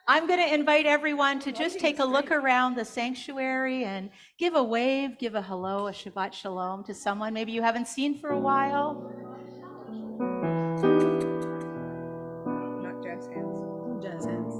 I'm going to invite everyone to just take a look around the sanctuary and give a wave, give a hello, a Shabbat Shalom to someone maybe you haven't seen for a while. Not jazz hands. Jazz hands.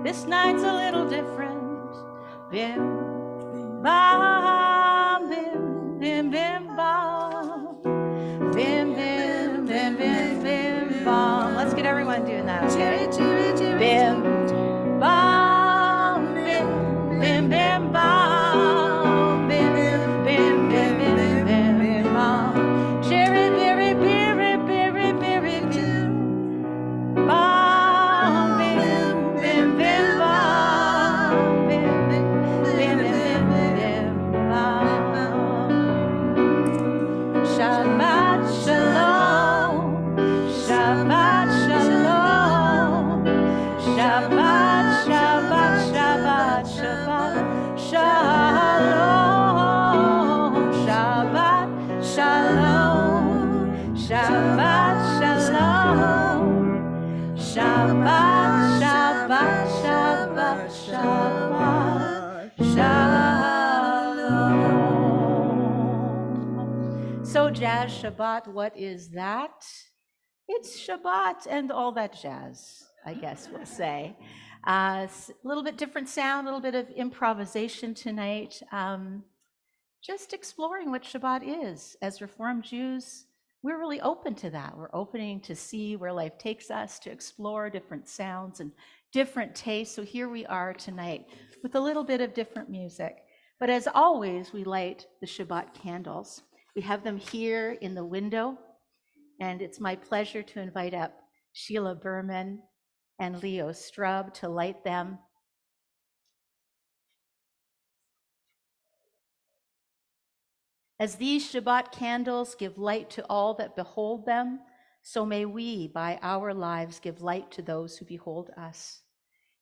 This night's a little different. Bim, bam, bim, bim, bim, bam. Bim, bim, bim, bim, bim, bam. Let's get everyone doing that, okay? Bim, bam, bim, bim, bim, bam. Bim, bim, bim, bim, bim, bim, bam. Cherry, berry, berry, berry, berry, bim. Bam, bim, bim, bim, bam. Bim, bim, bim, bim, bim, bam. Shabbat shalom, Shabbat shalom, Shabbat, Shabbat, Shabbat, Shabbat, shalom, Shabbat shalom, Shabbat shalom, Shabbat, Shabbat, Shabbat, Shabbat, shalom. So jazz Shabbat, what is that? It's Shabbat and all that jazz, I guess we'll say. A little bit different sound, a little bit of improvisation tonight. Just exploring what Shabbat is. As Reformed Jews, we're really open to that. We're opening to see where life takes us, to explore different sounds and different tastes. So here we are tonight with a little bit of different music. But as always, we light the Shabbat candles. We have them here in the window. And it's my pleasure to invite up Sheila Berman and Leo Strub to light them. As these Shabbat candles give light to all that behold them, so may we, by our lives, give light to those who behold us.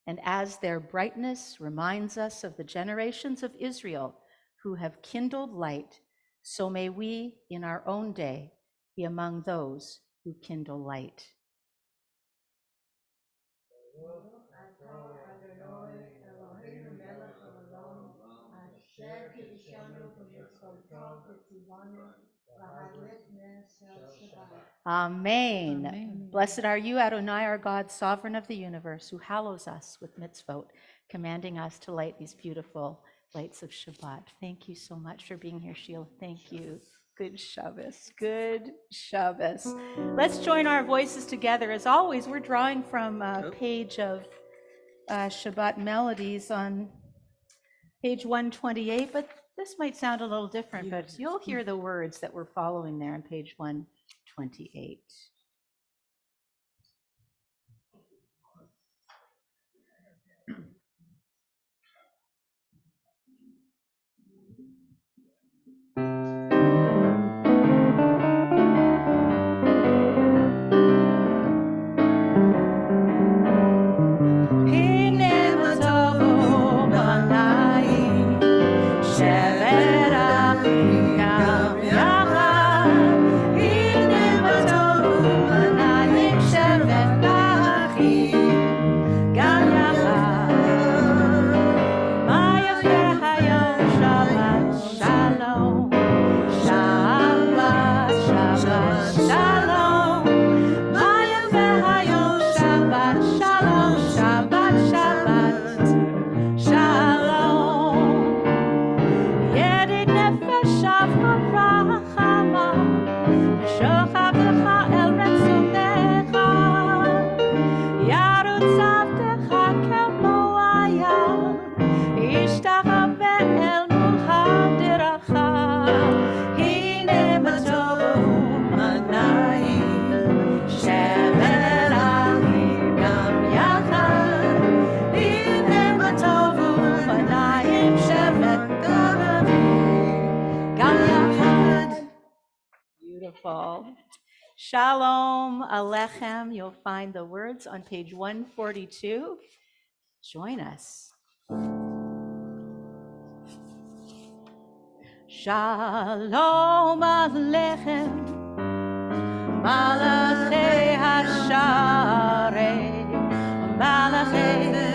And as their brightness reminds us of the generations of Israel who have kindled light, so may we, in our own day, be among those who kindle light. Amen. Amen. Blessed are you, Adonai, our God, sovereign of the universe, who hallows us with mitzvot, commanding us to light these beautiful lights of Shabbat. Thank you so much for being here, Sheila. Thank you. Good Shabbos. Good Shabbos. Let's join our voices together. As always, we're drawing from a page of Shabbat melodies on page 128, but this might sound a little different, but you'll hear the words that we're following there on page 128. beautiful. Shalom Alechem. You'll find the words on page 142. Join us. Shalom Alechem. Malachei Hasharei. Malachei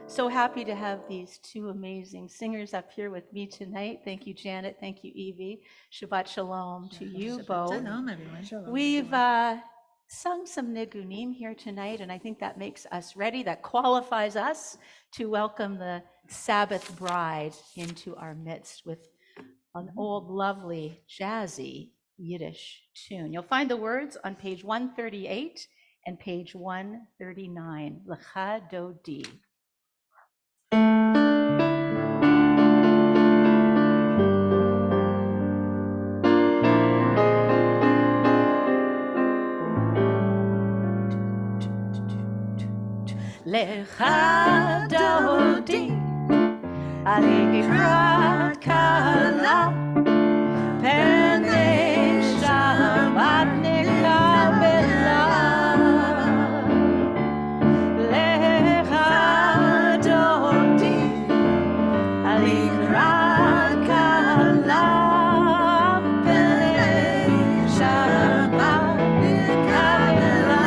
So happy to have these two amazing singers up here with me tonight. Thank you, Janet. Thank you, Evie. Shabbat Shalom to you both. Shalom, everyone. Shalom, We've sung some nigunim here tonight, and I think that makes us ready. That qualifies us to welcome the Sabbath bride into our midst with an old, lovely, jazzy Yiddish tune. You'll find the words on page 138 and page 139. Lecha Dodi. Lecha Dodi, Alikrat Kala, Penei Shabbat Nekabela. Lecha Dodi, Alikrat Kala, Penei Shabbat Nekabela.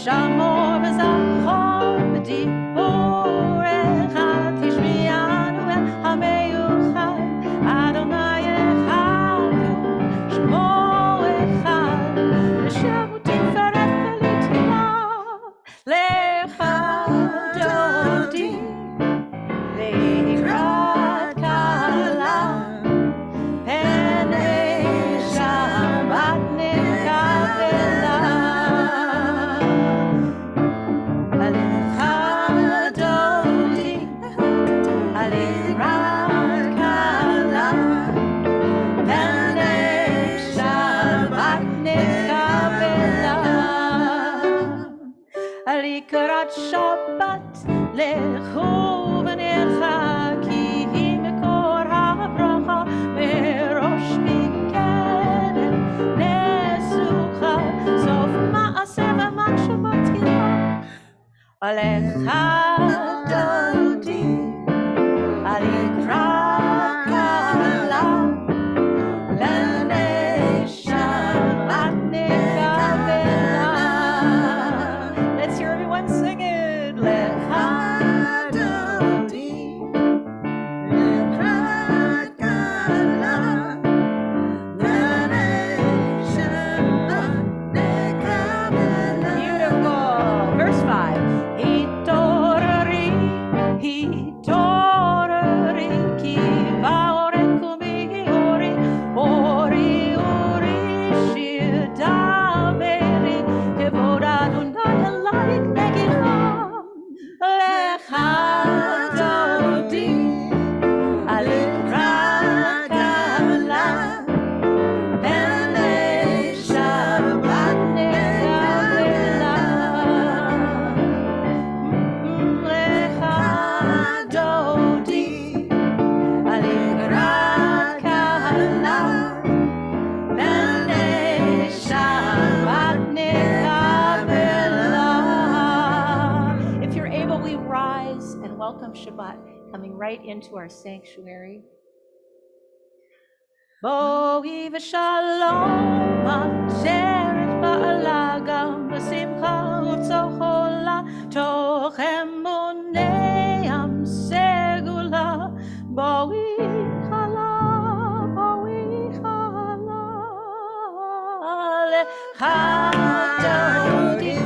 Shamor v'zachor v'dibur echad tishmiyanu el hameyuchad Adonai echad Shemo echad v'shevu tiferet v'litzlav Lecha Dodi leikrat kala Penei Shabbat nekabela. Likrat Shabbat lechu v'necha ki hi mekor habracha ve'rosh mikeret nesucha sof ma'aseh v'machshavot tila Alecha Dodi alikrat kala lenei Shabbat nekabela. Let's hear everyone sing it. Lecha Dodi, Lecha and welcome Shabbat coming right into our sanctuary. Boi v'shalom asheret ba'ala gam b'simcha u'tzochola toch emunei am segula boi chala lecha dodi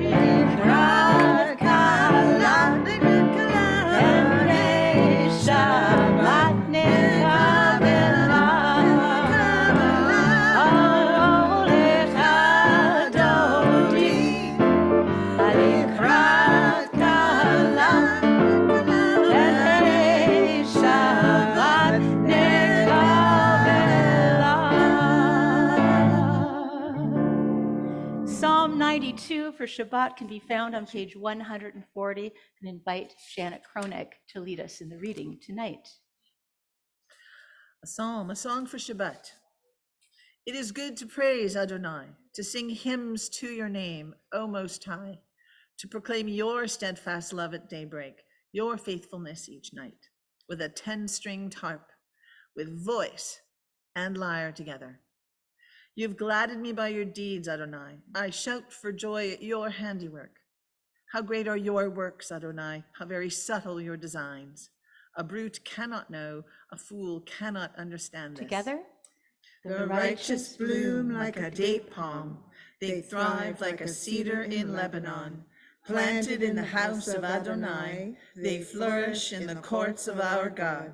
likrat kala b'nei Shabbat nekabela lecha dodi likrat kala b'nei Shabbat nekabela. Psalm 92 for Shabbat can be found on page 140 and invite Janet Kronick to lead us in the reading tonight. A song for Shabbat. It is good to praise Adonai, to sing hymns to your name, O Most High, to proclaim your steadfast love at daybreak, your faithfulness each night, with a 10-stringed harp, with voice and lyre together. You've gladded me by your deeds, Adonai. I shout for joy at your handiwork. How great are your works, Adonai, how very subtle your designs. A brute cannot know, a fool cannot understand this. Together, The righteous bloom like a date palm. They thrive like a cedar in Lebanon. Planted in the house of Adonai, they flourish in the courts of our God.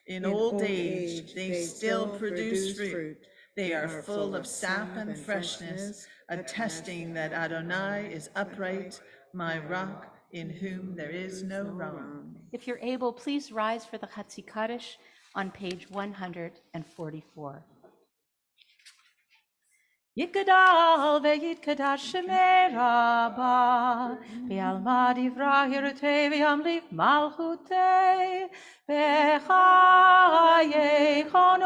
In old age, they still produce fruit. They are full of sap and freshness, attesting that Adonai is upright, my rock, in whom there is no wrong. if you're able, please rise for the Chatzi Kaddish on page 144. Yitgadal ve'yitgadash shemei Rabbah, ve'alma divrah hirutei ve'yamliv malchutei, ve'chayechon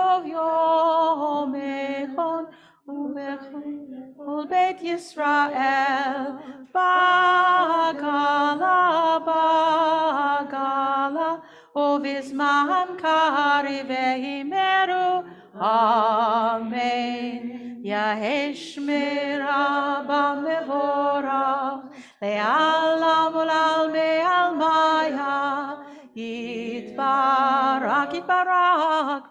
uvyomechon ul Beit Yisrael, bagala, uvizman kari ve'imeru, amen. Yahesh merabah mevorach, le'alam ul'al me'almaya, yitbarak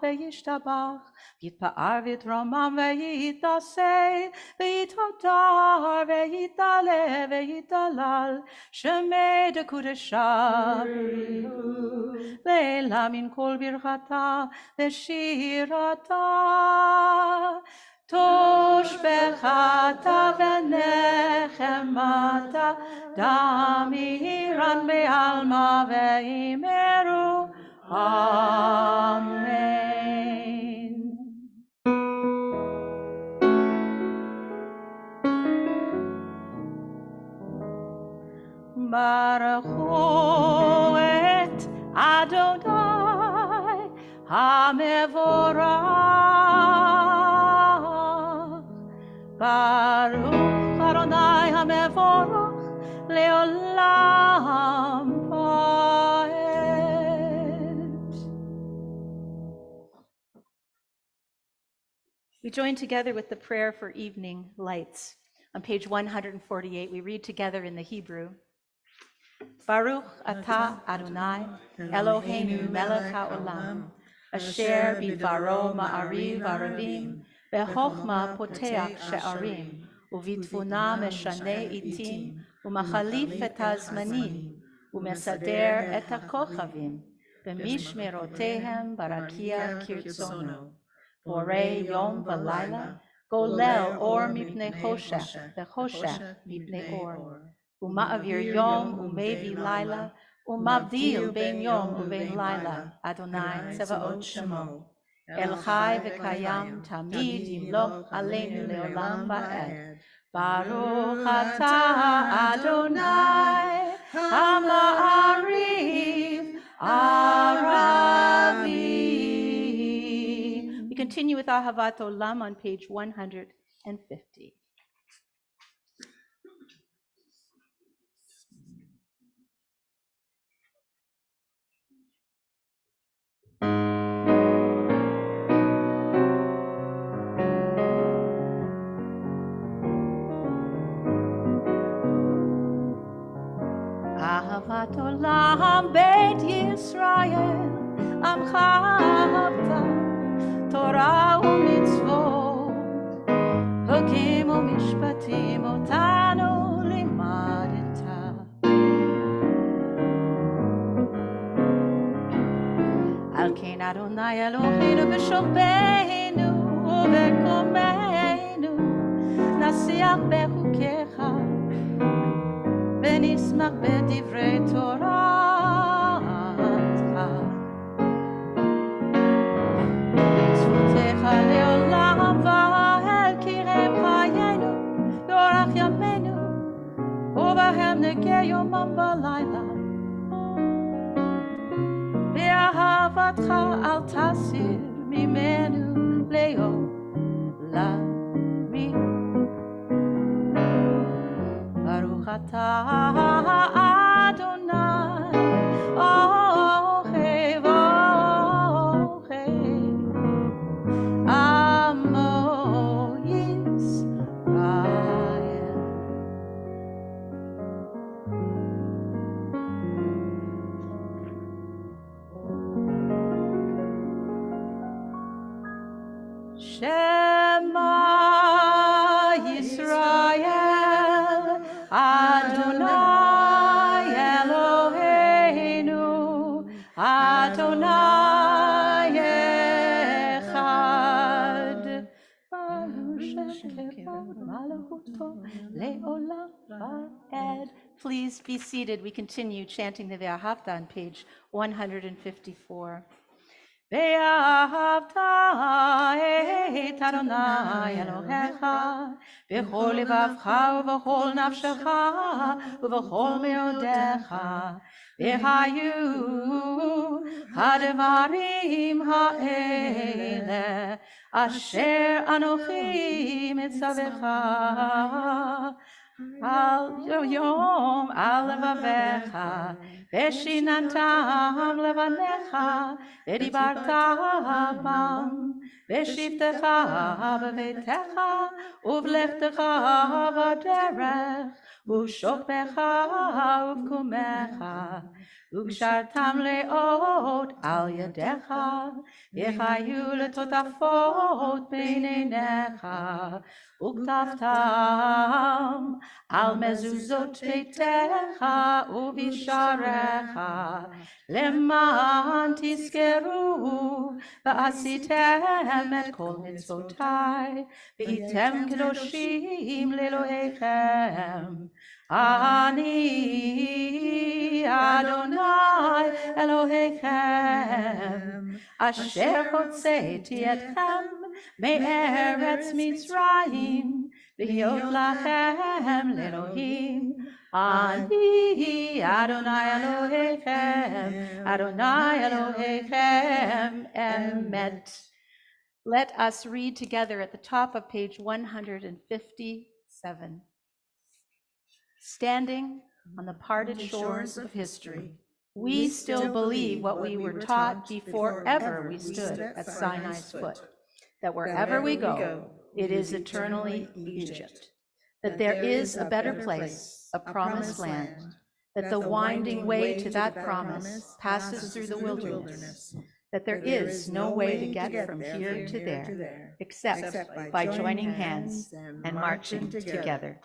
ve'yishtabach, yitpa'ar v'yitromam ve'yitasei, ve'yithodar ve'yitale ve'yitalal, shemei dekudesha b'rihu, le'ela min kol birchata ve'shirata. Tosh bechata v'nechemata, damiran be'alma ve'imeru, amen. Baruch hu et Adonai hamevorach. Baruch Adonai hamevorach leolam vaed. We join together with the prayer for evening lights. On page 148, we read together in the Hebrew. Baruch atah Adonai, Eloheinu melech haolam, asher bidvaro ma'ariv aravim, bechochma poteach she'arim, uvitfuna meshane itim, umachalif et hazmanim, umesader et hakochavim, b'mishmerotehem barakia kirtzono, borei yom v'layla, golel or mipnei choshech, v'choshech mipnei or. Uma'avir yom umevi laila, umavdil ben yom uben laila, Adonai Tzevaot Shemo. El Chai v'Kayam tamid yimloch aleinu leolam va'ed. Baruch atah Adonai hama'ariv aravim. We continue with Ahavat Olam on page 150. אהבת עולם בית ישראל, עמך אהבת, תורה ומצוות, חוקים ומשפטים אותנו לימדת. על כן אדוני אלוהינו בשוכבנו ובקומנו, נשיח בחוקיך ונשמח בדברי תורתך. מצוותיך לעולם ועד כי הם חיינו, יארך ימינו ובהם נגה יומם ולילה. ואהבתך אל תסיר ממנו לעולמים. ברוך אתה אדוני אוהב עמו ישראל. Shema Yisrael Adonai Eloheinu Adonai Echad Baruch Shem Kevod Malachuto Le'olam Va'ed. Please be seated. We continue chanting the Ve'ahavta on page 154. ואהבת את אדוני אלוהיך בכל לבבך ובכל נפשך ובכל מאודיך, והיו הדברים האלה אשר אנוכי מצווך על יום על לבביך, ושיננתם לבניך, ודיברת בם, בשבתך בביתך, ובלכתך בדרך, ובשוכבך ובקומך, וקשרתם לאות על ידיך, יחיו לטוטפות בין עיניך, וכתבתם על מזוזות ביתך ובשעריך, למען תזכרו ועשיתם את כל מצוותיי, והייתם קדושים לאלוהיכם. אני אדוני אלוהיכם, אשר הוצאתי אתכם מארץ מצרים, להיות לכם לאלוהים. אני אדוני אלוהיכם, אדוני אלוהיכם אמת. Let us read together at the top of page 157. Standing on the parted shores of history, we still believe what we were taught before ever we stood at Sinai's foot, that wherever we go, it is eternally Egypt, that there is a better place, a promised land, that the winding way to that promise passes through the wilderness, that there is no way to get from here to there except by joining hands and marching together.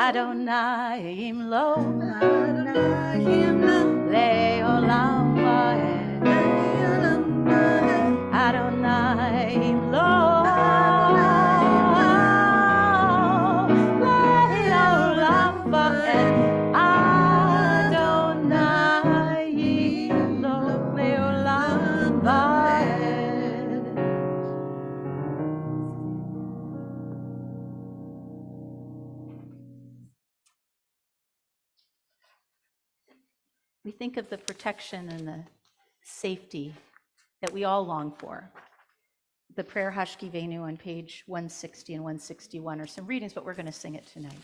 Adonai Imlo, Adonai we think of the protection and the safety that we all long for. The prayer Hashkivenu on page 160 and 161 are some readings, but we're going to sing it tonight.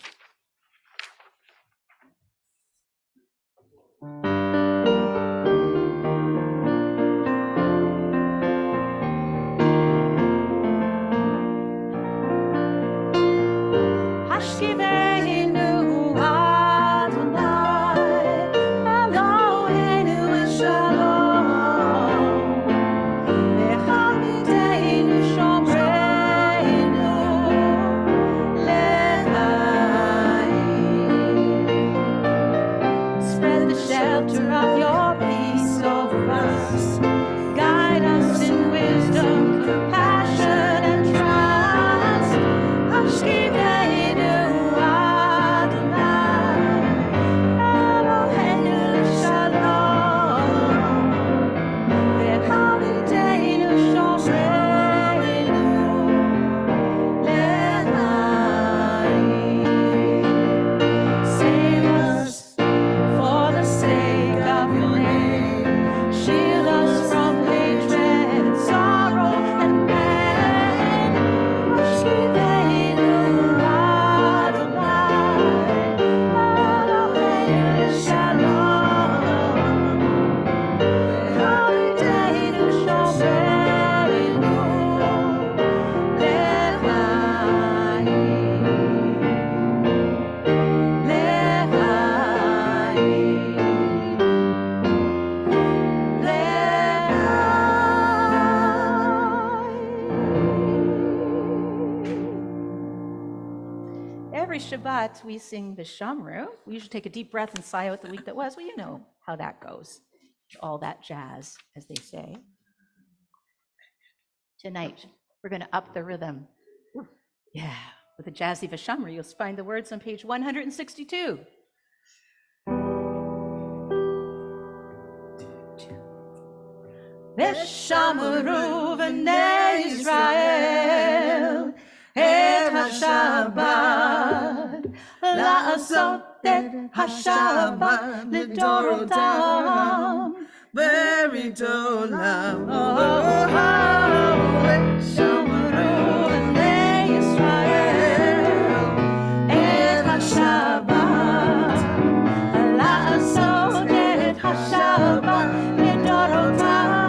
Shabbat, we sing the Shamru. We usually take a deep breath and sigh out the week that was. Well, you know how that goes. All that jazz, as they say. Tonight, we're going to up the rhythm. Yeah, with the jazzy Vashamru, you'll find the words on page 162. Veshamru v'nei Israel et HaShabbat la'asot et HaShabbat lidorotam buried olam. Veshamru v'nei Israel et HaShabbat la'asot et HaShabbat lidorotam.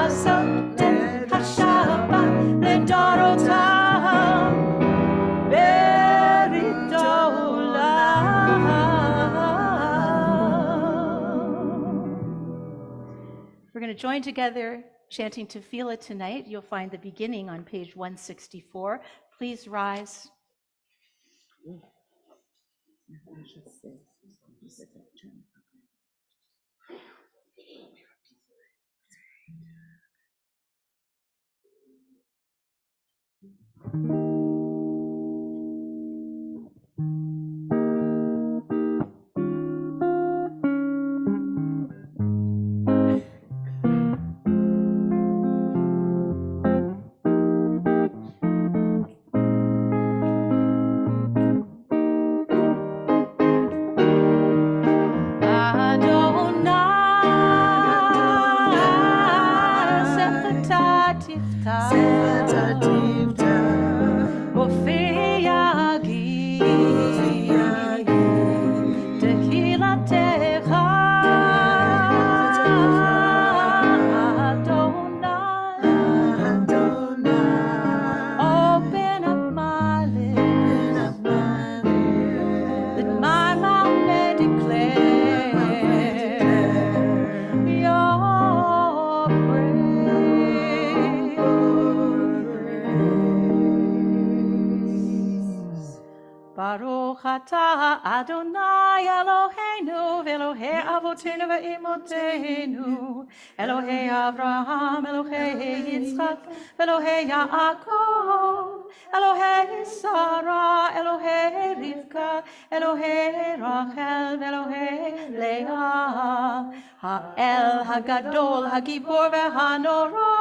So to join together chanting Tefillah tonight. You'll find the beginning on page 164. Please rise. Baruch atah Adonai Eloheinu v'Elohei Avotenu v'Imotenu Elohei Avraham Elohei Yitzchak v'Elohei Yaakov Elohei Sarah Elohei Rivka Elohei Rachel v'Elohei Leah Ha'el Hagadol Hagibor v'Hanora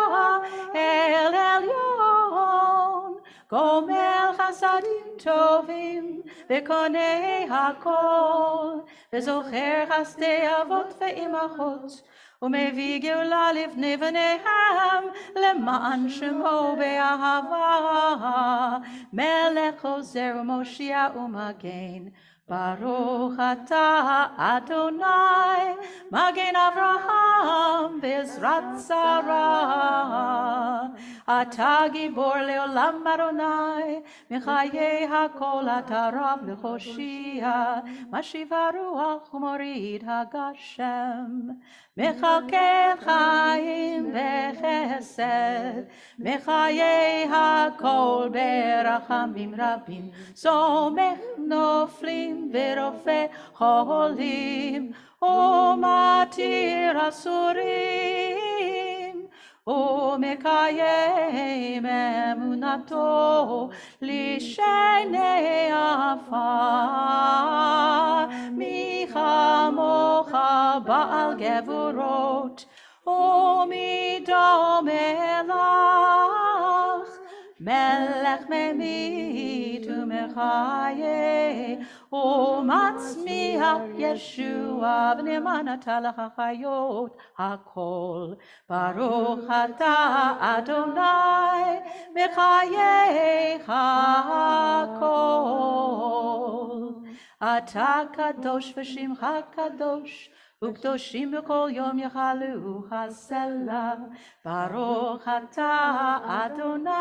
El Elyon Gomel Chasadim Tovim V'konei Hakol V'zocher Chasdei Avot V'imachot Umevi Geula Livnei V'neihem Leman Shemo Be'ahava Melech Ozer U'Moshia U'Magen Baruch atah Adonai Magen Avraham V'ezrat Sarah Atah Gibor Leolam Adonai Mechayei HaKol Atah Rav L'Choshia Mashiva Ruach U'Morid HaGashem Mechalkel Chaim V'Chesed Mechayei HaKol Berachamim Rabim Somech Noflim ורופא חולים ומתיר אסורים ומקיים אמונתו לשני עפר מי כמוך בעל גבורות ומי דומה לך מלך ממית ומחיה ומצמיח ישוע ונאמן אתה לחיות הכל ברוך אתה אדוני מחייך הכל אתה קדוש ושמך קדוש וקדושים בכל יום יחלו הסלע ברוך אתה אדוני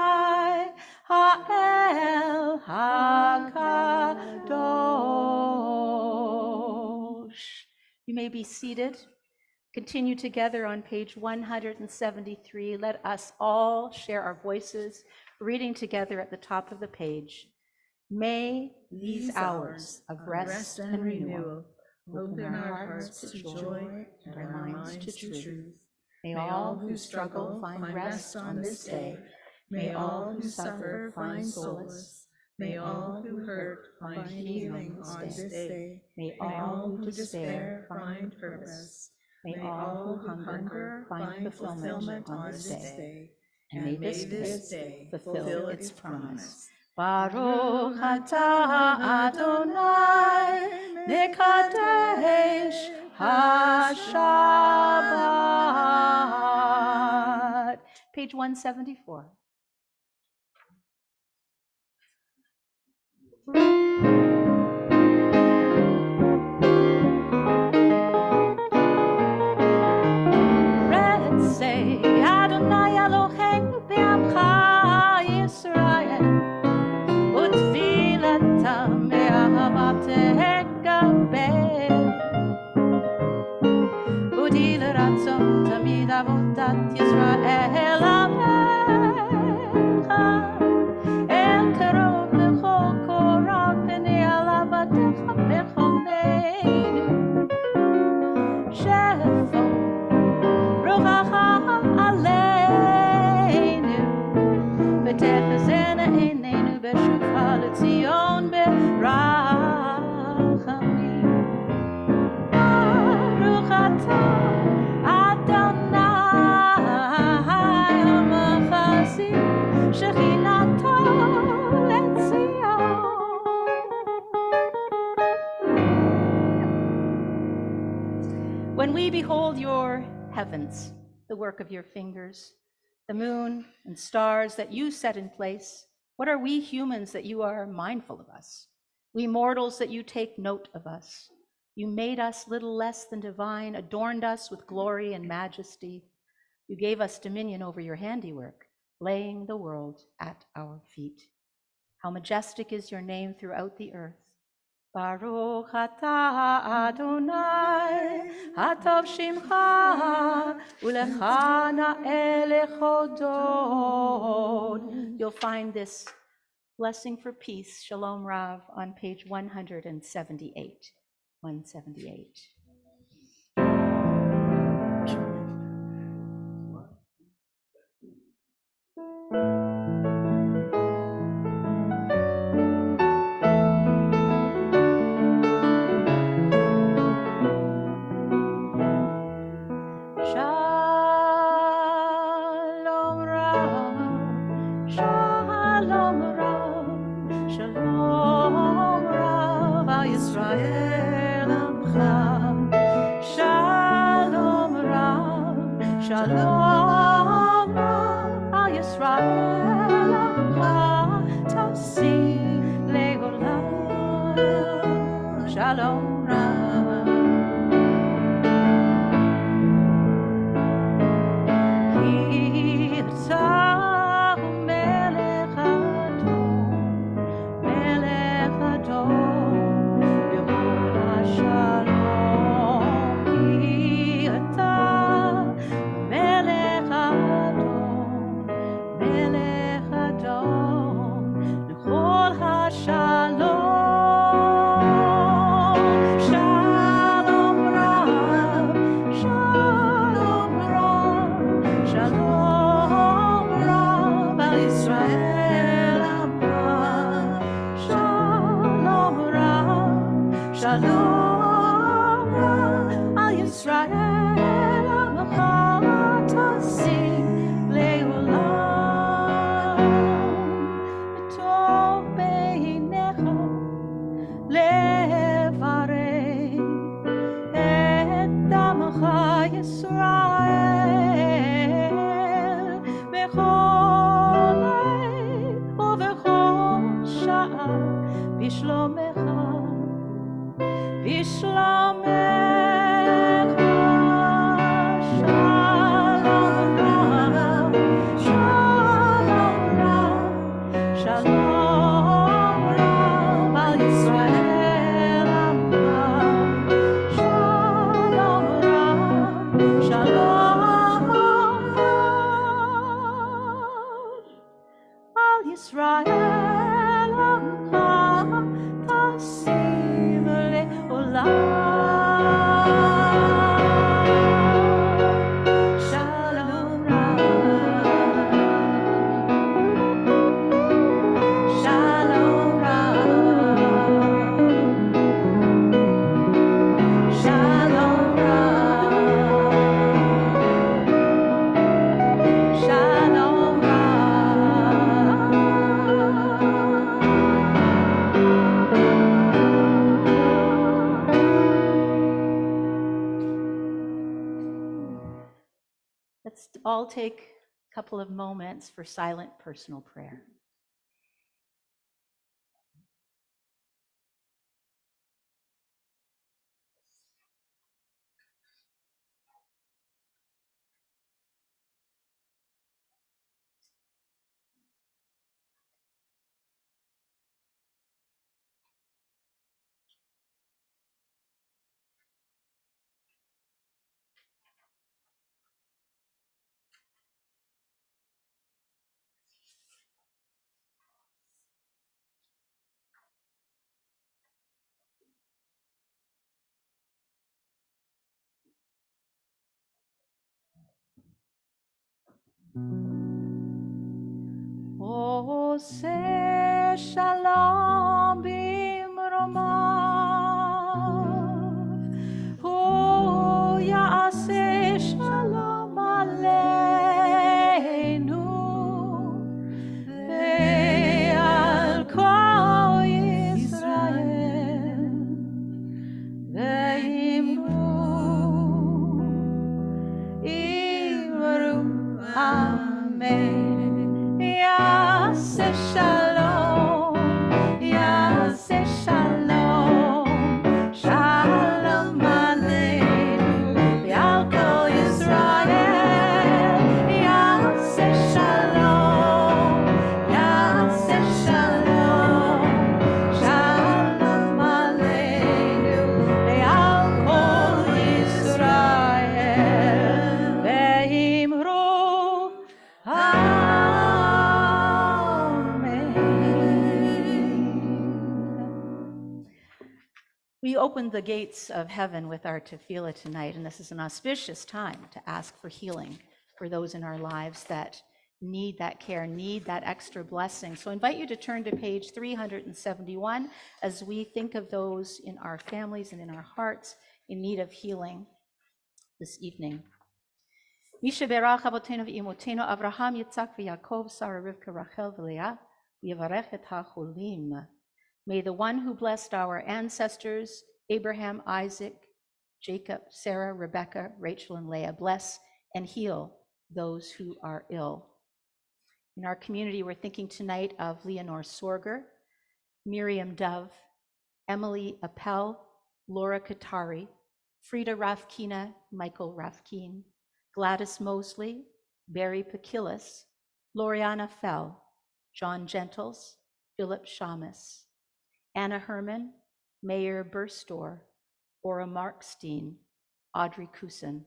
האל הקדוש. You may be seated. Continue together on page 173. Let us all share our voices, reading together at the top of the page. May these hours of rest and renewal open our hearts to joy and our minds to truth. May all who struggle find rest on this day. May all who suffer find solace. May all who hurt find healing on this day. May all who despair find purpose. May all who hunger find fulfillment on this day. And may this day fulfill its promise. Baruch atah Adonai Nekadesh HaShabbat. Page 174. Let's say Adonai Eloheinu be'amcha Yisrael utfilatam be'ahavat tekabel udi l'ratzon tamid avot behold your heavens, the work of your fingers, the moon and stars that you set in place. What are we humans that you are mindful of us? We mortals that you take note of us. You made us little less than divine, adorned us with glory and majesty. You gave us dominion over your handiwork, laying the world at our feet. How majestic is your name throughout the earth. Baruch atah Adonai, hatov shimcha, ulecha na'eh lechodod. You'll find this blessing for peace, Shalom Rav, on page 178. 178. Shalom Rav, Shalom Rav, Shalom Rav, Al Yisrael Amcha. Shalom Rav, Shalom Rav, Al Yisrael Amcha. Tosim leolam. Shalom Rav. Let's all take a couple of moments for silent personal prayer. Ose shalom bimromav, hu ya'aseh shalom aleinu, ve'al kol Yisrael, ve'imru Amen. Yaseh shalom, Yaseh shalom, shalom aleinu, Yal kol Yisrael. Yaseh shalom, Yaseh shalom, shalom aleinu, Yal kol Yisrael. Ve'imru Amen. We opened the gates of heaven with our tefillah tonight, and this is an auspicious time to ask for healing for those in our lives that need that care, need that extra blessing. So I invite you to turn to page 371 as we think of those in our families and in our hearts in need of healing this evening. Misha berach avotenu v'imotenu Avraham, Yitzhak, v'Yaakov, Sarah, Rivka, Rachel, v'Leah, v'yavarech et hacholim. May the one who blessed our ancestors, Abraham, Isaac, Jacob, Sarah, Rebecca, Rachel, and Leah, bless and heal those who are ill. In our community, we're thinking tonight of Leonore Sorger, Miriam Dove, Emily Appel, Laura Katari, Frida Rafkina, Michael Rafkin, Gladys Mosley, Barry Pakilis, Loriana Fell, John Gentles, Philip Shamus, Anna Herman, Mayor Burstor, Ora Markstein, Audrey Kusin,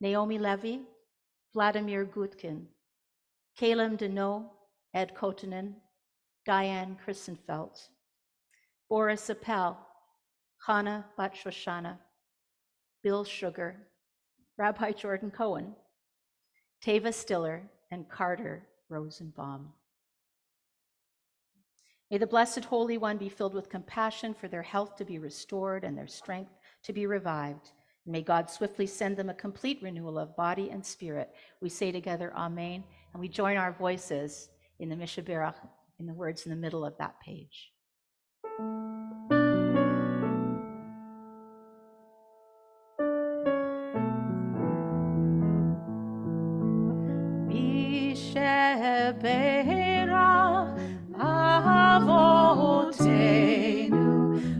Naomi Levy, Vladimir Gutkin, Kalem Deneau, Ed Kotanen, Diane Christenfeld, Boris Appel, Chana Bat Shoshana, Bill Sugar, Rabbi Jordan Cohen, Tava Stiller, and Carter Rosenbaum. May the Blessed Holy One be filled with compassion for their health to be restored and their strength to be revived. And may God swiftly send them a complete renewal of body and spirit. We say together, Amen, and we join our voices in the Misha Berach, in the words in the middle of that page. Misha Berach Avotenu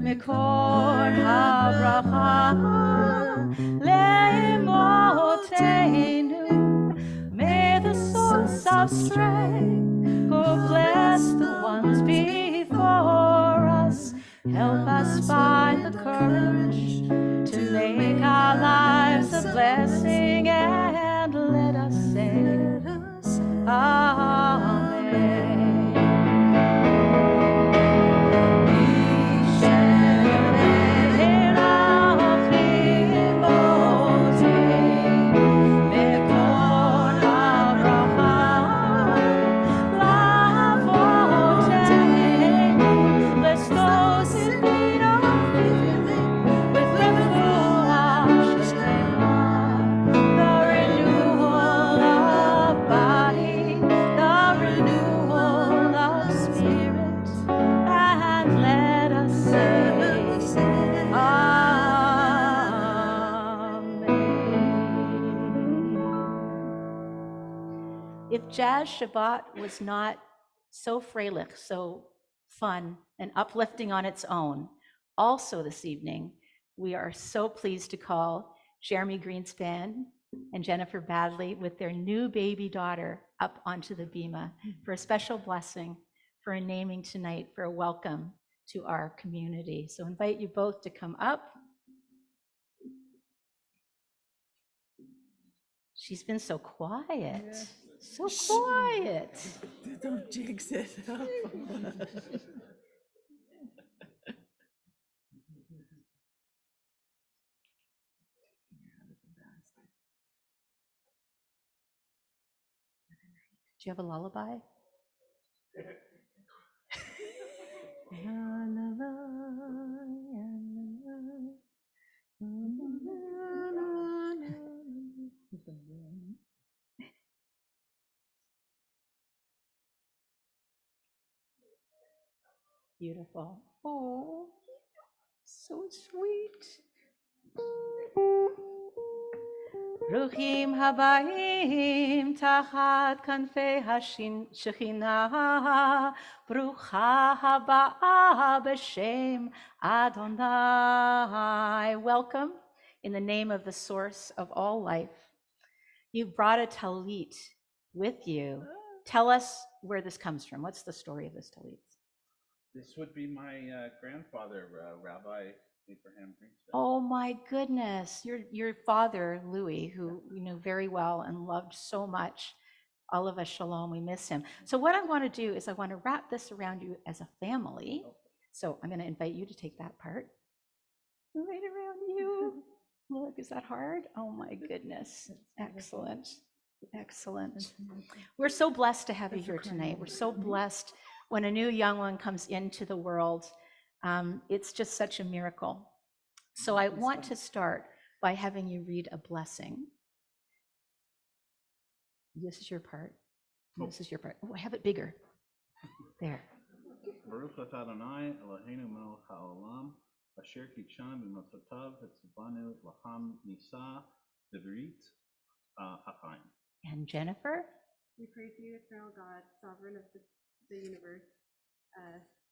Mikor HaBracha Leimotenu. May the source of strength who bless the ones before us help us find the courage to make our lives a blessing, and let us say Amen. If Jazz Shabbat was not so freilich, so fun and uplifting on its own, also this evening, we are so pleased to call Jeremy Greenspan and Jennifer Badley with their new baby daughter up onto the bima for a special blessing, for a naming tonight, for a welcome to our community. So I invite you both to come up. She's been so quiet. Yeah. So quiet. Don't jinx it. Do you have a lullaby? Beautiful. Oh, so sweet. ברוכים הבאים תחת כנפי השכינה, ברוכה הבאה בשם Adonai. Welcome in the name of the source of all life. You brought a talit with you. Tell us where this comes from. What's the story of this talit? This would be my grandfather, Rabbi Abraham Geoff. Oh my goodness, your father, Louis, who we knew very well and loved so much. Alav Shalom, we miss him. So what I want to do is I want to wrap this around you as a family. So I'm going to invite you to take that part. Right around you. Look, is that hard? Oh my goodness. Excellent. Excellent. We're so blessed to have you here tonight. We're so blessed when a new young one comes into the world. It's just such a miracle. So I want to start by having you read a blessing. This is your part. This is your part. Oh, I have it bigger. There. Baruch atah Adonai Eloheinu melech haolam asher kitshanu b'mitzvotav v'tzivanu l'cham nisa d'brit ha'chaim. And Jennifer? We praise you, eternal God, sovereign of the universe.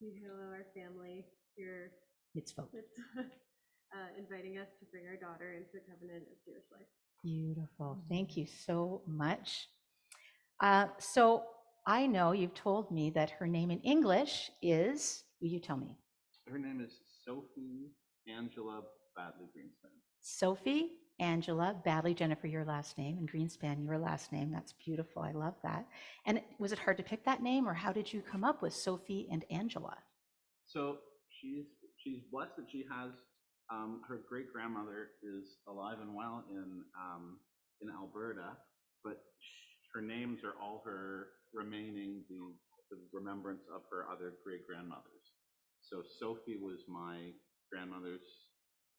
We hail our family here, Mitzvot. inviting us to bring our daughter into the covenant of Jewish life. Beautiful. Thank you so much. So I know you've told me that her name in English is, will you tell me? Her name is Sophie Angela Badley Greenspan. Sophie Angela Badley, Jennifer, your last name, and Greenspan, your last name. That's beautiful. I love that. And was it hard to pick that name, or how did you come up with Sophie and Angela? So she's blessed that she has her great grandmother is alive and well in Alberta, but her names are all her remaining the remembrance of her other great grandmothers. So Sophie was my grandmother's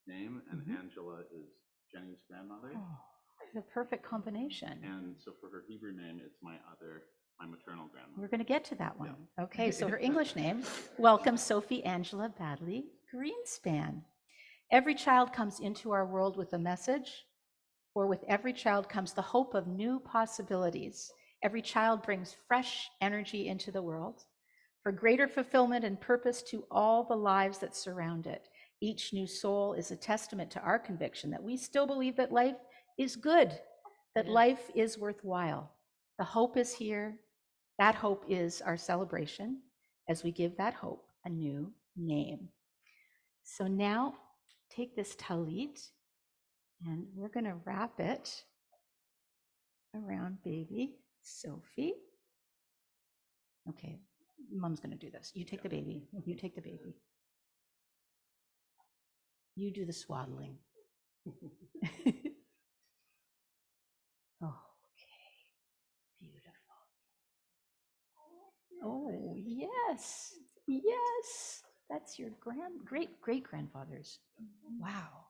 name, and Angela is Jenny's grandmother. Oh, the perfect combination. And so for her Hebrew name, it's my maternal grandmother. We're going to get to that one. Yeah. Okay, so her English name, welcome Sophie Angela Badley Greenspan. Every child comes into our world with a message, for with every child comes the hope of new possibilities. Every child brings fresh energy into the world for greater fulfillment and purpose to all the lives that surround it. Each new soul is a testament to our conviction that we still believe that life is good, that life is worthwhile. The hope is here. That hope is our celebration as we give that hope a new name. So now take this talit and we're going to wrap it around baby Sophie. Okay, Mom's going to do this. You take the baby. You take the baby. You do the swaddling. Okay, beautiful. Oh, yes, yes. That's your great-grandfather's. Wow.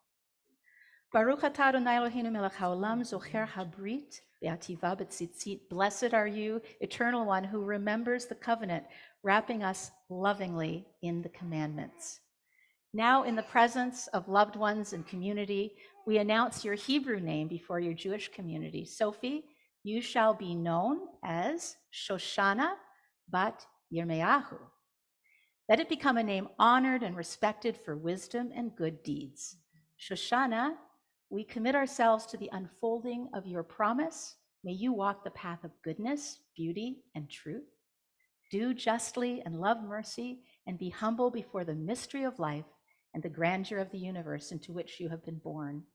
Baruch atah Adonai Eloheinu melech haolam zocher habrit ve'ativa b'tzitzit. Blessed are you, eternal one, who remembers the covenant, wrapping us lovingly in the commandments. Now, in the presence of loved ones and community, we announce your Hebrew name before your Jewish community. Sophie, you shall be known as Shoshana bat Yirmeyahu. Let it become a name honored and respected for wisdom and good deeds. Shoshana, we commit ourselves to the unfolding of your promise. May you walk the path of goodness, beauty, and truth. Do justly and love mercy, and be humble before the mystery of life and the grandeur of the universe into which you have been born.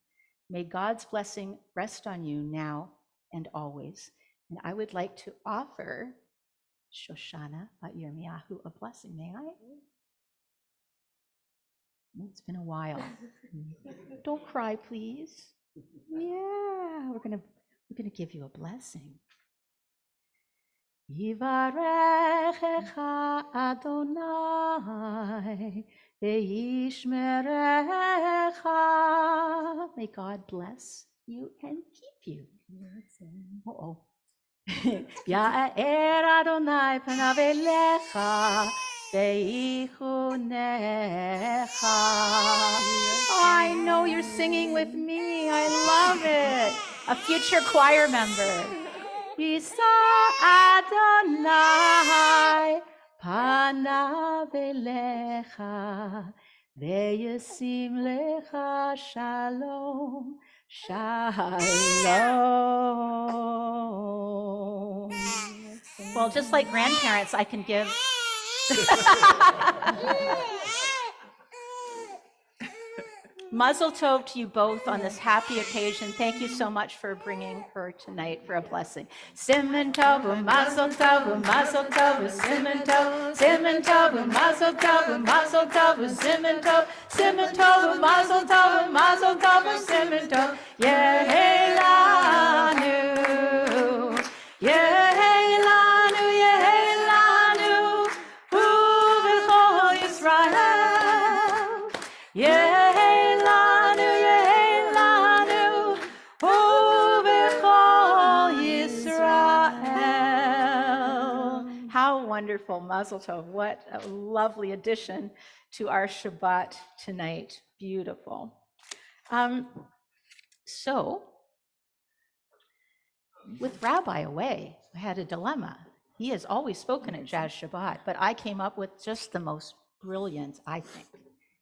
May God's blessing rest on you now and always. And I would like to offer Shoshana bat Yirmeyahu a blessing. May I? It's been a while. Don't cry, please. Yeah, we're gonna give you a blessing. Yivarechecha Adonai ve'yishmerecha. May God bless you and keep you. Uh-oh. Ya'er Adonai panav elecha ve'ichunecha. I know you're singing with me. I love it. a future choir member. Yisa Adonai panav elecha ve'yasim lecha shalom shalom. Well, just like grandparents, I can give. Mazel tov to you both on this happy occasion. Thank you so much for bringing her tonight for a blessing. Siman tov, mazel tov, mazel tov, siman tov, siman tov, mazel tov, mazel tov, siman tov, siman tov, mazel tov, mazel tov, siman tov. Yehelanu, Yehelanu, Yehelanu, u'v'chol Yisrael. Yehelanu, Yehelanu, u'v'chol Yisrael. How wonderful, Mazel Tov. What a lovely addition to our Shabbat tonight. Beautiful. So, with Rabbi away, I had a dilemma. He has always spoken at Jazz Shabbat, but I came up with just the most brilliant, I think,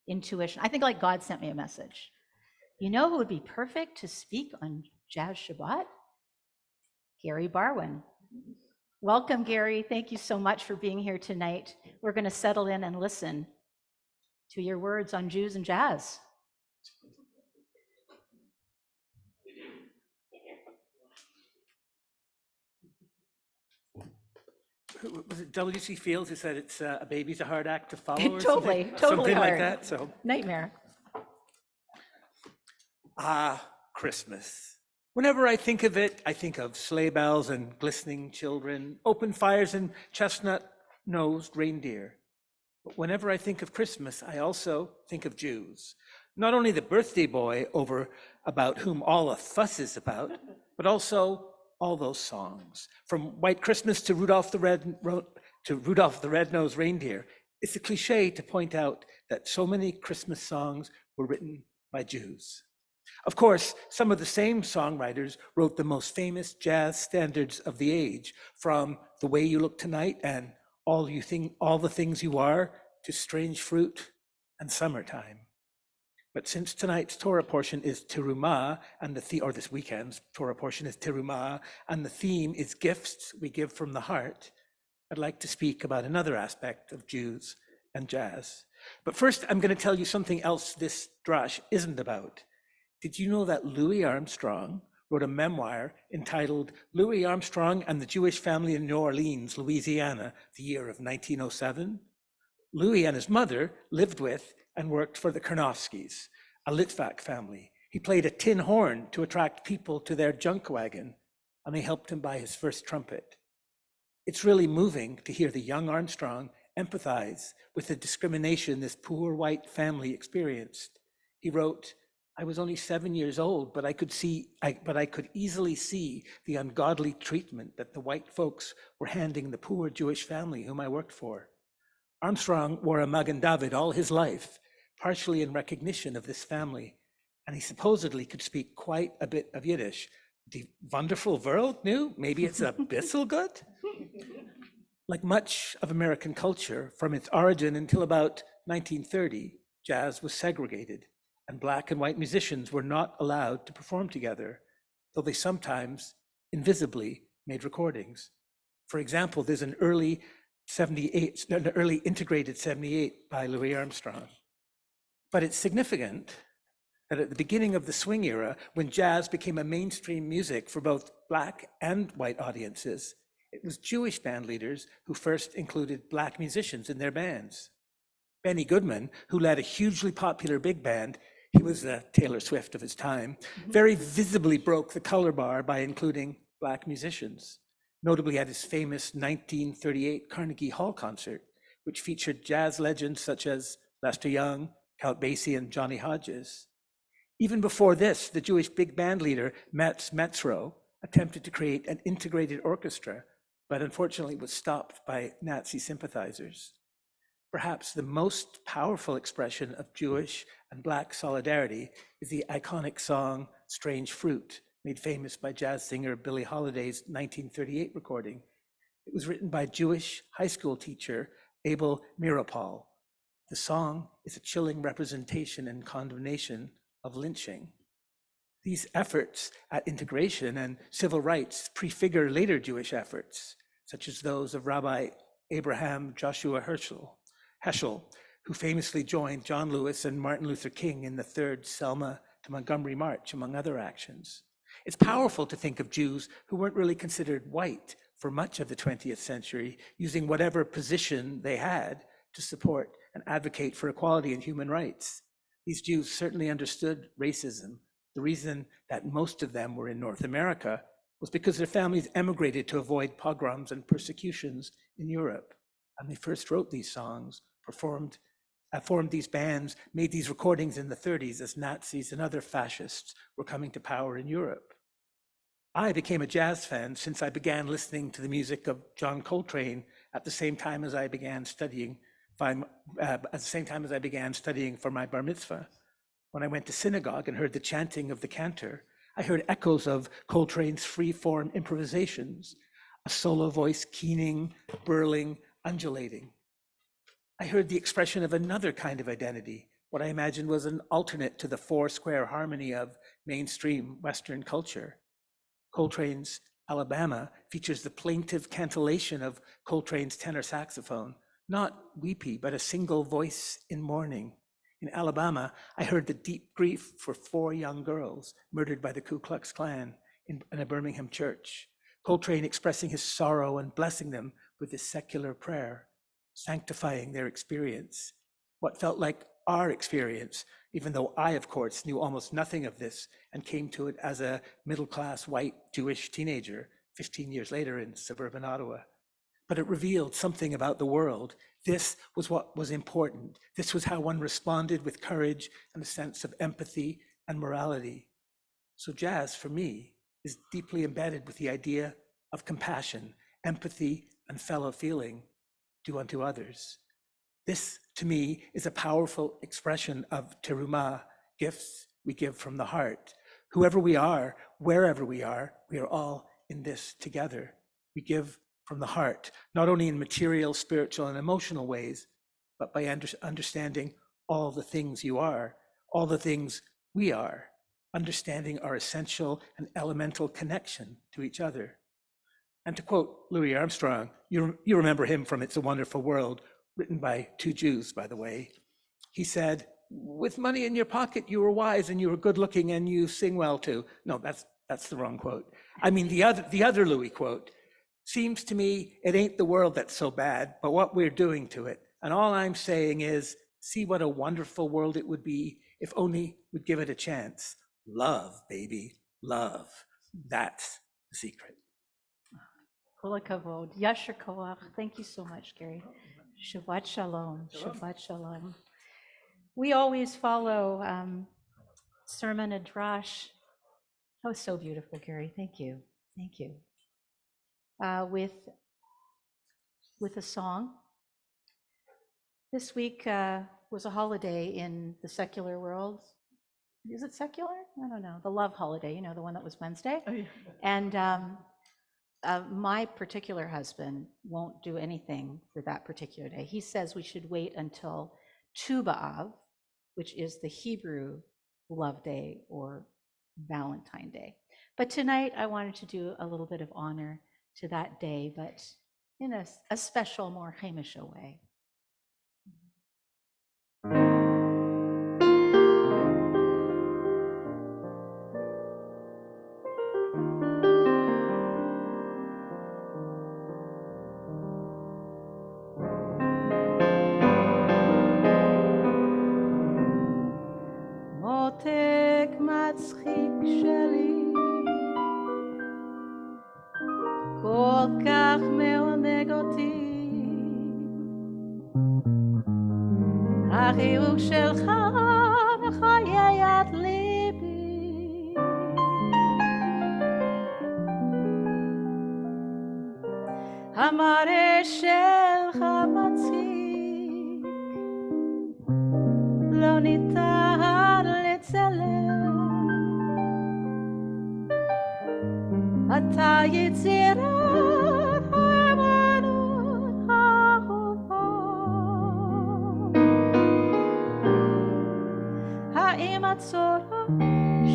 intuition. I think like God sent me a message. You know who would be perfect to speak on Jazz Shabbat? Gary Barwin. Welcome, Gary. Thank you so much for being here tonight. We're going to settle in and listen to your words on Jews and jazz. Was it W.C. Fields who said it's a baby's a hard act to follow or Totally, something? totally Something like hard. that, so. Nightmare. Ah, Christmas. Whenever I think of it, I think of sleigh bells and glistening children, open fires and chestnut-nosed reindeer. But whenever I think of Christmas, I also think of Jews. Not only the birthday boy about whom all the fuss is about, but also all those songs. From White Christmas to Rudolph the Red-Nosed Reindeer. It's a cliche to point out that so many Christmas songs were written by Jews. Of course, some of the same songwriters wrote the most famous jazz standards of the age, from The Way You Look Tonight and All the Things You Are to Strange Fruit and Summertime. But since tonight's Torah portion is Terumah, and this weekend's Torah portion is Terumah, and the theme is gifts we give from the heart, I'd like to speak about another aspect of Jews and jazz. But first, I'm going to tell you something else this drash isn't about. Did you know that Louis Armstrong wrote a memoir entitled Louis Armstrong and the Jewish Family in New Orleans, Louisiana, the year of 1907? Louis and his mother lived with and worked for the Karnofskys, a Litvak family. He played a tin horn to attract people to their junk wagon, and they helped him buy his first trumpet. It's really moving to hear the young Armstrong empathize with the discrimination this poor white family experienced. He wrote, "I was only 7 years old, but I could easily see the ungodly treatment that the white folks were handing the poor Jewish family whom I worked for." Armstrong wore a Magen David all his life, partially in recognition of this family, and he supposedly could speak quite a bit of Yiddish. Die wonderful world, nu? Maybe it's a bissel good? Like much of American culture, from its origin until about 1930, jazz was segregated, and Black and white musicians were not allowed to perform together, though they sometimes invisibly made recordings. For example, there's an early integrated 78 by Louis Armstrong. But it's significant that at the beginning of the swing era, when jazz became a mainstream music for both Black and white audiences, it was Jewish band leaders who first included Black musicians in their bands. Benny Goodman, who led a hugely popular big band, he was the Taylor Swift of his time, very visibly broke the color bar by including Black musicians, notably at his famous 1938 Carnegie Hall concert, which featured jazz legends such as Lester Young, Count Basie, and Johnny Hodges. Even before this, the Jewish big band leader, Metz Metzrow, attempted to create an integrated orchestra, but unfortunately was stopped by Nazi sympathizers. Perhaps the most powerful expression of Jewish and Black solidarity is the iconic song Strange Fruit made famous by jazz singer Billie Holiday's 1938 recording. It was written by Jewish high school teacher Abel Meeropol. The song is a chilling representation and condemnation of lynching. These efforts at integration and civil rights prefigure later Jewish efforts, such as those of Rabbi Abraham Joshua Heschel, who famously joined John Lewis and Martin Luther King in the Third Selma to Montgomery March, among other actions. It's powerful to think of Jews who weren't really considered white for much of the 20th century, using whatever position they had to support and advocate for equality and human rights. These Jews certainly understood racism. The reason that most of them were in North America was because their families emigrated to avoid pogroms and persecutions in Europe. And they first wrote these songs, formed these bands, made these recordings in the 30s as Nazis and other fascists were coming to power in Europe. I became a jazz fan since I began listening to the music of John Coltrane at the same time as I began studying for my bar mitzvah. When I went to synagogue and heard the chanting of the cantor, I heard echoes of Coltrane's free-form improvisations, a solo voice keening, burling, undulating. I heard the expression of another kind of identity, what I imagined was an alternate to the four-square harmony of mainstream Western culture. Coltrane's Alabama features the plaintive cantillation of Coltrane's tenor saxophone, not weepy, but a single voice in mourning. In Alabama, I heard the deep grief for 4 young girls murdered by the Ku Klux Klan in a Birmingham church. Coltrane expressing his sorrow and blessing them with his secular prayer, sanctifying their experience. What felt like our experience, even though I, of course, knew almost nothing of this and came to it as a middle-class white Jewish teenager 15 years later in suburban Ottawa. But it revealed something about the world. This was what was important. This was how one responded with courage and a sense of empathy and morality. So jazz, for me, is deeply embedded with the idea of compassion, empathy, and fellow feeling, do unto others. This, to me, is a powerful expression of terumah, gifts we give from the heart. Whoever we are, wherever we are all in this together. We give from the heart, not only in material, spiritual, and emotional ways, but by understanding all the things you are, all the things we are, understanding our essential and elemental connection to each other. And to quote Louis Armstrong, you remember him from It's a Wonderful World, written by 2 Jews, by the way. He said, with money in your pocket, you were wise and you were good looking and you sing well too. No, that's the wrong quote. I mean, the other Louis quote, seems to me it ain't the world that's so bad, but what we're doing to it. And all I'm saying is, see what a wonderful world it would be if only we'd give it a chance. Love, baby, love. That's the secret. Kol hakavod. Yasher koach. Thank you so much, Gary. Shabbat shalom. Shabbat shalom. We always follow sermon and drash. Oh, so beautiful, Gary. Thank you. Thank you. With a song. This week was a holiday in the secular world. Is it secular? I don't know. The love holiday, the one that was Wednesday. Oh, yeah. And my particular husband won't do anything for that particular day. He says we should wait until Tu B'Av, which is the Hebrew love day or Valentine Day. But tonight I wanted to do a little bit of honor to that day, but in a special, more Hamish way. מותק מצחיק שלי כל כך מעונג אותי החיוך שלך מחיי עד ליבי המראה שלך מצחיק לא ניתן לצלם אתה יצירת האמנות האהובה. האם הצורה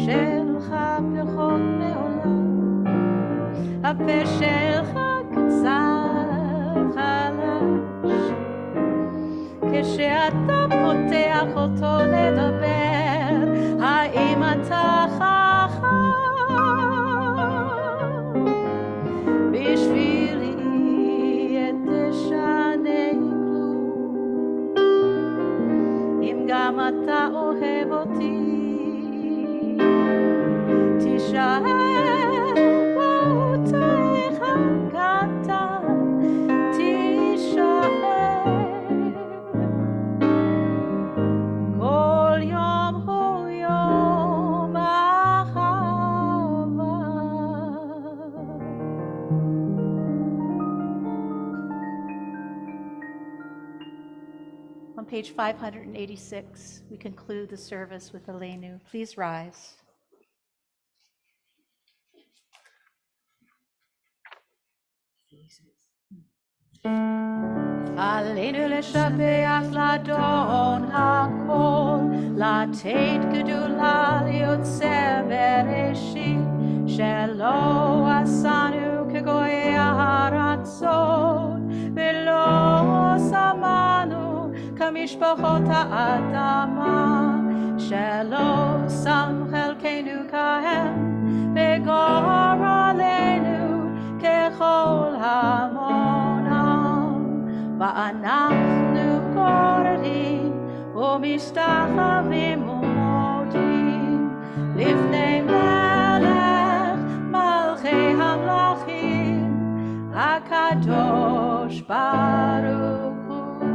שלך בכל מעולם, הפה שלך קצת חלש, כשאתה פותח אותו לדבר, האם אתה חכם? בשבילי תשנה כלום, אם גם אתה אוהב אותי, תישאר באותך קטן, תישאר. כל יום הוא יום אהבה. On page 586, we conclude the service with Aleinu. Please rise. עלינו לשבח לאדון הכל, לתת גדולה ליוצר בראשית, שלא עשנו כגויי הרצון, ולא שמנו כמשפחות האדמה, שלא שם חלקנו כהם, וגורלנו ככל המונם. ואנחנו קוראים ומשתחווים ומודים לפני מלך מלכי המלכים, הקדוש ברוך הוא,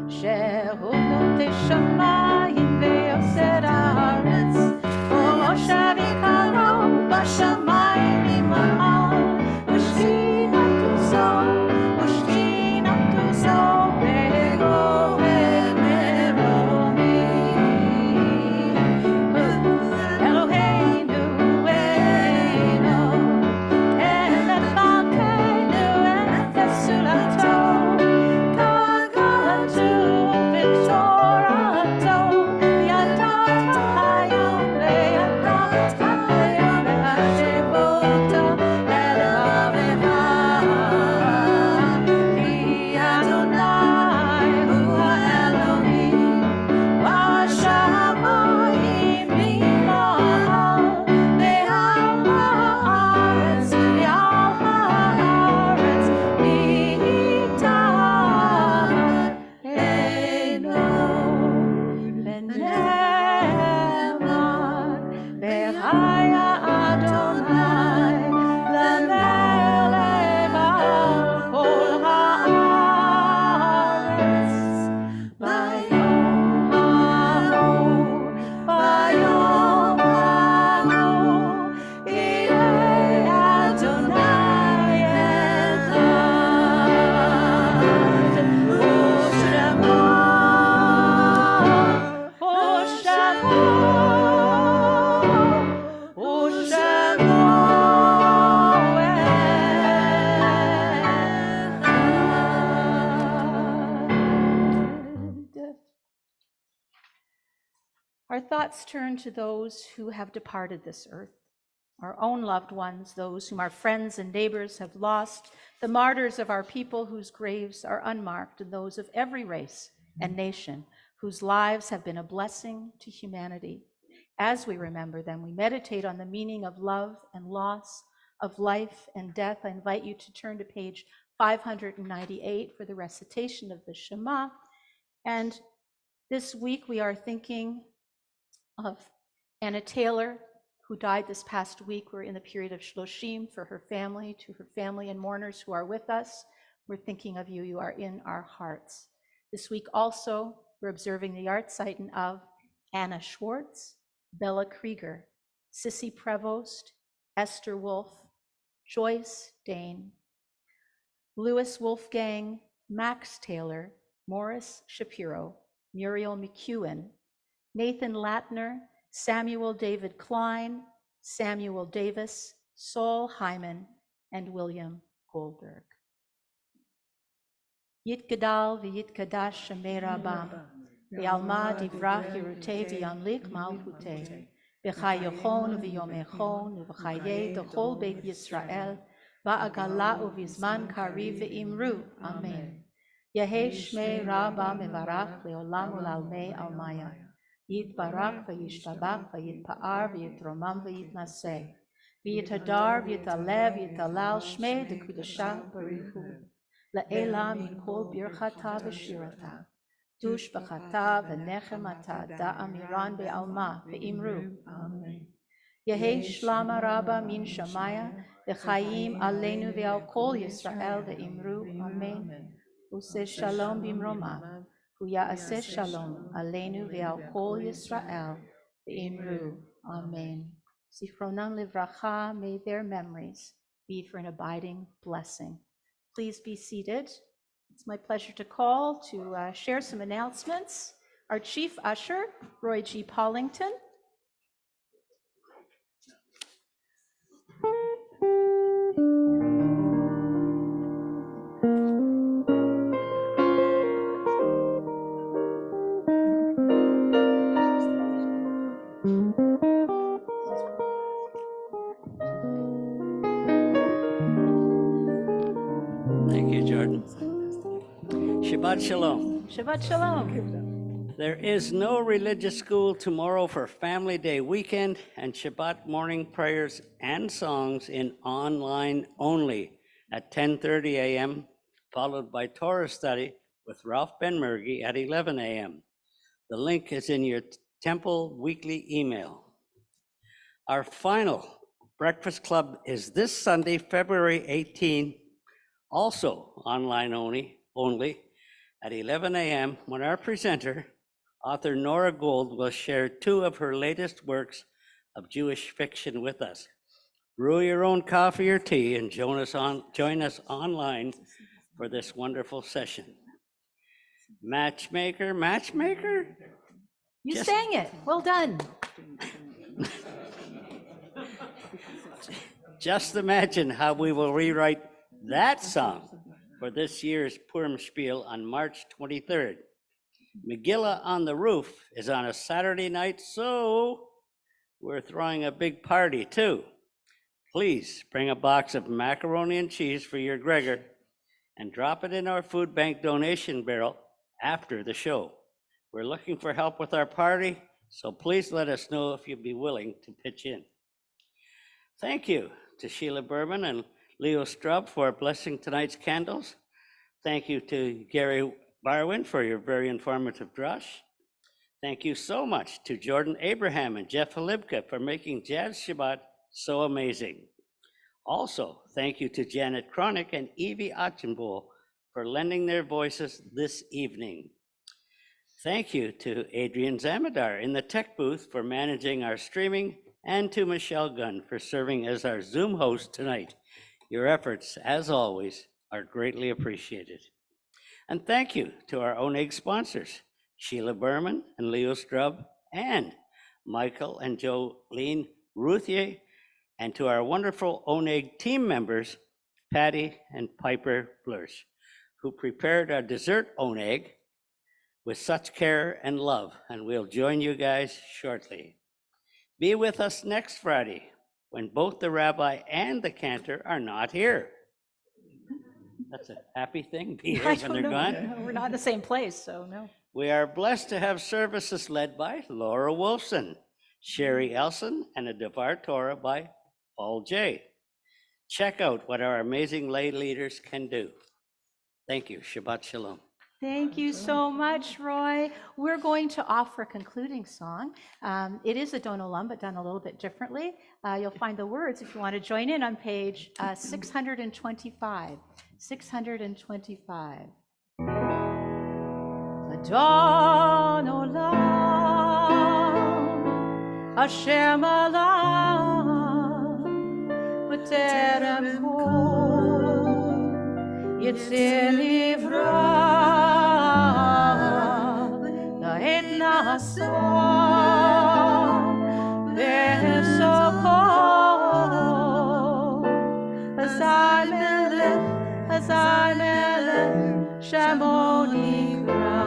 שהוא נוטה שמיים ויוסד הארץ, ומושב יקרו בשמיים ממעל, ושכינתו זו Our thoughts turn to those who have departed this earth, our own loved ones, those whom our friends and neighbors have lost, the martyrs of our people whose graves are unmarked, and those of every race and nation whose lives have been a blessing to humanity. As we remember them, we meditate on the meaning of love and loss, of life and death. I invite you to turn to page 598 for the recitation of the Shema. And this week we are thinking of Anna Taylor, who died this past week. We're in the period of Shloshim for her family, to her family and mourners who are with us. We're thinking of you. You are in our hearts. This week also, we're observing the Yahrzeit of Anna Schwartz, Bella Krieger, Sissy Prevost, Esther Wolf, Joyce Dane, Louis Wolfgang, Max Taylor, Morris Shapiro, Muriel McEwen, Nathan Latner, Samuel David Klein, Samuel Davis, Saul Hyman, and William Goldberg. Yitgadal v'yitkadash shemei Rabam, v'alma divrach yerutei v'yamlik malchutei, v'chayochon v'yomechon v'chayei d'chol beit Yisrael, v'agala uvizman kariv v'imru. Amen. Yehei shmei Rabba mevarach leolam ulalmei almaya. Yitbarach v'yishtabach v'yitpa'ar v'yitromam v'yitnaseh. V'yitadar v'yitalev v'yitalal shmei dekudasha baruchu. La'ela mikol birchata v'shirata. Dush b'chata v'nechemata da'amiran be'alma v'imru. Amen. Yehei shlama rabba min shamaya v'chayim aleinu ve'al kol Yisrael v'imru. Amen. Use shalom bimromav. Ya'aseh shalom aleinu ve'al kol Yisrael v'imru. Amen. Zichronam livracha, may their memories be for an abiding blessing. Please be seated. It's my pleasure to call to share some announcements. Our chief usher, Roy G. Pollington. Thank you, Jordan. Shabbat Shalom. Shabbat Shalom. There is no religious school tomorrow for Family Day weekend and Shabbat morning prayers and songs in online only at 10:30 a.m., followed by Torah study with Ralph Ben-Mergi at 11 a.m. The link is in your Temple weekly email. Our final breakfast club is this Sunday, February 18, also online only at 11 a.m. when our presenter, author Nora Gold, will share 2 of her latest works of Jewish fiction with us. Brew your own coffee or tea and join us online for this wonderful session. Matchmaker? You Just- sang it. Well done. Just imagine how we will rewrite that song for this year's Purim Spiel on March 23rd. Megillah on the Roof is on a Saturday night, so we're throwing a big party too. Please bring a box of macaroni and cheese for your Gregor and drop it in our food bank donation barrel after the show. We're looking for help with our party, so please let us know if you'd be willing to pitch in. Thank you to Sheila Berman and Leo Strub for blessing tonight's candles. Thank you to Gary Barwin for your very informative drush. Thank you so much to Jordan Abraham and Geoff Hlibka for making Jazz Shabbat so amazing. Also, thank you to Janet Kronick and Evie Auchinvole for lending their voices this evening. Thank you to Adrian Zamadar in the tech booth for managing our streaming, and to Michelle Gunn for serving as our Zoom host tonight. Your efforts, as always, are greatly appreciated. And thank you to our Oneg sponsors, Sheila Berman and Leo Strub, and Michael and Jolene Routhier, and to our wonderful Oneg team members, Patty and Piper Blursch, who prepared our dessert Oneg with such care and love, and we'll join you guys shortly. Be with us next Friday when both the rabbi and the cantor are not here. That's a happy thing, be here I when don't they're know. gone. No, we're not in the same place, so no. We are blessed to have services led by Laura Wolfson, Sherry Elson, and a Dvar Torah by Paul J. Check out what our amazing lay leaders can do. Thank you. Shabbat Shalom. Thank you so much, Roy. We're going to offer a concluding song. It is a Don Olam, but done a little bit differently. You'll find the words if you want to join in on page 625. 625. Adon Olam, Hashem Alam, B'terem Kol, Yitzir Nivra, La'et Nasa, V'Sokol, Adonai melech shemo nikra.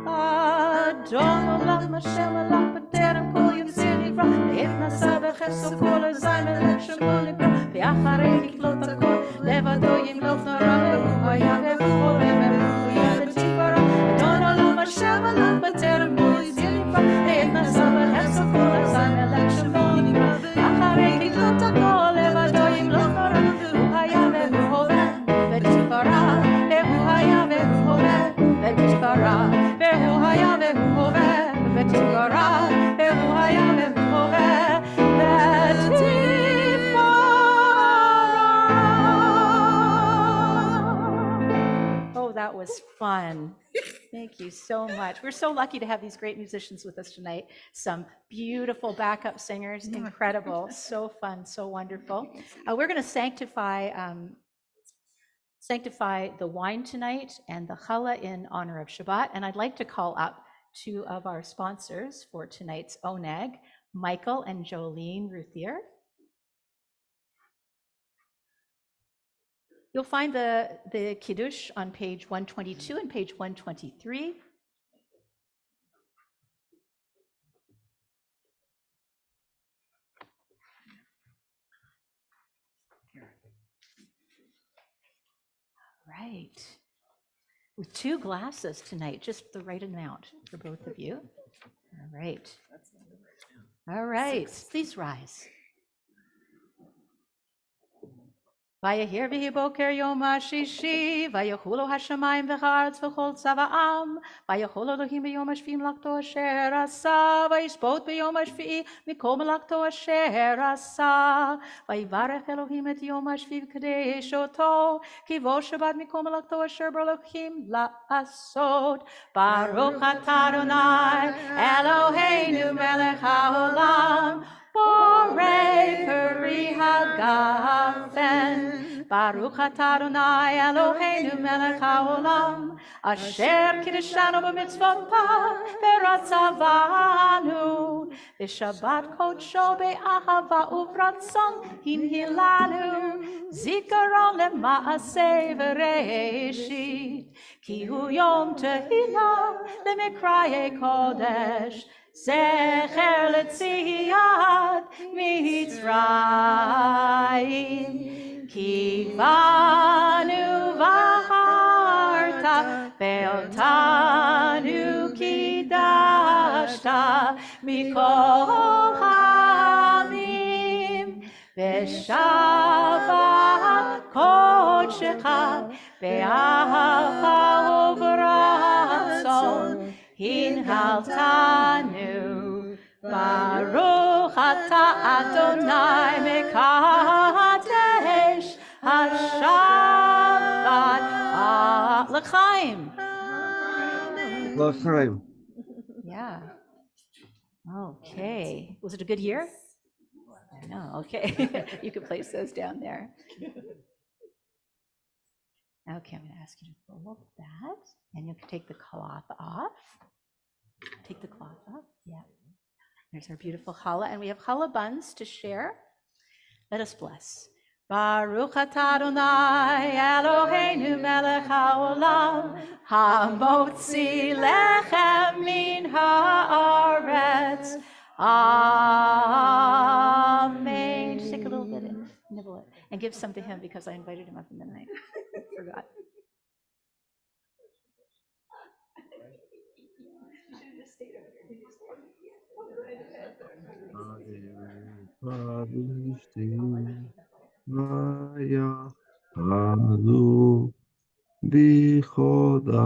Adon olam Hashem elam b'terem kol yivzeh nivra. Ve'et nasa b'cheso kol azay melech shemo nikra. Ve'acharei kiklot hakol levado yimloch nara. Ve'hu haya ve'hu hove ve'hu yeh b'tifara. Adon olam Hashem elam b'terem kol yivzeh nivra. Ve'et nasa b'cheso kol azay melech shemo nikra. Ve'acharei kiklot hakol levado yimloch nara. Ve'hu haya ve'hu hove b'tifara. Ve'hu haya ve'hu hove b'tifara. Ve'hu haya ve'hu hove b'tifara. Ve'hu haya ve'hu hove b'tifara. Oh, that was fun. Thank you so much. We're so lucky to have these great musicians with us tonight. Some beautiful backup singers, incredible, so fun, so wonderful. We're going to sanctify the wine tonight and the challah in honor of Shabbat. And I'd like to call up two of our sponsors for tonight's oneg, Michael and Jolene Ruthier. You'll find the Kiddush on page 122 and page 123. Right. With 2 glasses tonight, just the right amount for both of you. All right. All right, please rise. Vayahir v'hi boker yom hashishi, vayachulu hashamayim v'chaaretz v'chol tzava'am, vayachol Elohim b'yom hashvi'im lakto asher asa, vayishbot b'yom hashvi'i mikol melakto asher asa, vayivarech Elohim et yom hashvi'i v'kadesh oto, ki vo Shabbat mikol melakto asher b'Elohim la'asot. Baruch atah Adonai Eloheinu melech haolam, Borei peri hagafen. Baruch atah Adonai Eloheinu melech haolam, asher kiddushanu b'mitzvotav v'ratzavanu, v'shabbat kodsho be'ahava uvratzon hinhilanu, zikaron lema'aseh v'reishit, ki hu yom tehillah lemikrayei kodesh, Zecher letziat Mitzrayim, ki banu v'harta ve'otanu kidashta mikol ha'amim, ve'shabbat kodshecha ve'ahava uvratzon hinhaltanu. Baruch atah Adonai mekadesh hashabbat l'chaim. L'chaim. Yeah. Okay. Was it a good year? I know. Okay. You can place those down there. Okay, I'm going to ask you to pull up that, and you can take the cloth off. Take the cloth off. Yeah. There's our beautiful challah, and we have challah buns to share. Let us bless. Baruch atah Adonai Eloheinu melech haolam, hamotzi lechem min haaretz. Amen. Just take a little bit and nibble it, and give some to him because I invited him up in the night. Forgot. Maya Halu Bichoda